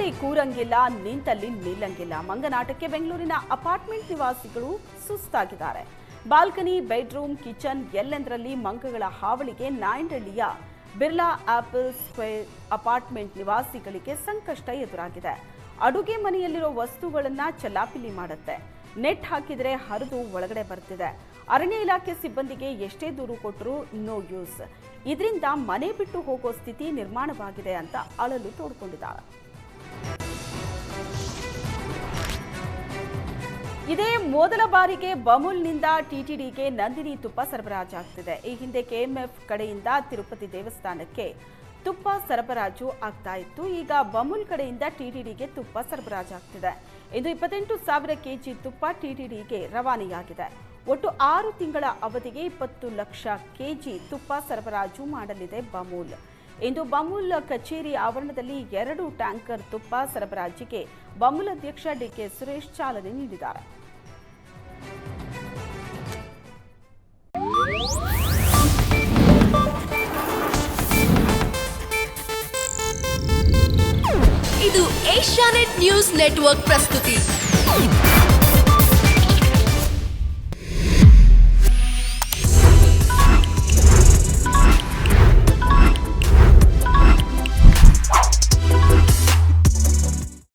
ಕೂತಲ್ಲಿ ಕೂರಂಗಿಲ್ಲ, ನಿಂತಲ್ಲಿ ನಿಲ್ಲಂಗಿಲ್ಲ. ಮಂಗನಾಟಕ್ಕೆ ಬೆಂಗಳೂರಿನ ಅಪಾರ್ಟ್ಮೆಂಟ್ ನಿವಾಸಿಗಳು ಸುಸ್ತಾಗಿದ್ದಾರೆ. Balcony, bedroom, kitchen ಎಲ್ಲೆಂದರಲ್ಲಿ ಮಂಗಗಳ ಹಾವಳಿಗೆ ನಾಯಂಡಹಳ್ಳಿಯ ಬಿರ್ಲಾ ಆಪಲ್ ಸ್ಕ್ವೇರ್ ಅಪಾರ್ಟ್ಮೆಂಟ್ ನಿವಾಸಿಗಳಿಗೆ ಸಂಕಷ್ಟ ಎದುರಾಗಿದೆ. ಅಡುಗೆ ಮನೆಯಲ್ಲಿರೋ ವಸ್ತುಗಳನ್ನು ಚಲ್ಲಾಪಿಲ್ಲಿ ಮಾಡುತ್ತೆ. ನೆಟ್ ಹಾಕಿದರೆ ಹರಿದು ಒಳಗಡೆ ಬರ್ತಿದೆ. ಅರಣ್ಯ ಇಲಾಖೆ ಸಿಬ್ಬಂದಿಗೆ ಎಷ್ಟೇ ದೂರು ಕೊಟ್ಟರೂ ನೋ ಯೂಸ್. ಇದರಿಂದ ಮನೆ ಬಿಟ್ಟು ಹೋಗೋ ಸ್ಥಿತಿ ನಿರ್ಮಾಣವಾಗಿದೆ ಅಂತ ಅಳಲು ತೋಡ್ಕೊಂಡಿದ್ದಾರೆ. ಇದೇ ಮೊದಲ ಬಾರಿಗೆ ಬಮೂಲ್ನಿಂದ ಟಿಟಿಡಿಗೆ ನಂದಿನಿ ತುಪ್ಪ ಸರಬರಾಜಾಗ್ತಿದೆ. ಈ ಹಿಂದೆ ಕೆಎಂಎಫ್ ಕಡೆಯಿಂದ ತಿರುಪತಿ ದೇವಸ್ಥಾನಕ್ಕೆ ತುಪ್ಪ ಸರಬರಾಜು ಆಗ್ತಾ ಇತ್ತು. ಈಗ ಬಮೂಲ್ ಕಡೆಯಿಂದ ಟಿಟಿಡಿಗೆ ತುಪ್ಪ ಸರಬರಾಜಾಗ್ತಿದೆ. ಇದು 28,000 ಕೆಜಿ ತುಪ್ಪ ಟಿಟಿಡಿಗೆ ರವಾನೆಯಾಗಿದೆ. ಒಟ್ಟು 6 ತಿಂಗಳ ಅವಧಿಗೆ 20 ಲಕ್ಷ ಕೆಜಿ ತುಪ್ಪ ಸರಬರಾಜು ಮಾಡಲಿದೆ ಬಮೂಲ್. ಇಂದು ಬಮೂಲ್ ಕಚೇರಿ ಆವರಣದಲ್ಲಿ 2 ಟ್ಯಾಂಕರ್ ತುಪ್ಪ ಸರಬರಾಜಿಗೆ ಬಮೂಲ್ ಅಧ್ಯಕ್ಷ ಡಿಕೆ ಸುರೇಶ್ ಚಾಲನೆ ನೀಡಿದ್ದಾರೆ. ಇದು ಏಷ್ಯಾನೆಟ್ ನ್ಯೂಸ್ ನೆಟ್ವರ್ಕ್ ಪ್ರಸ್ತುತಿ.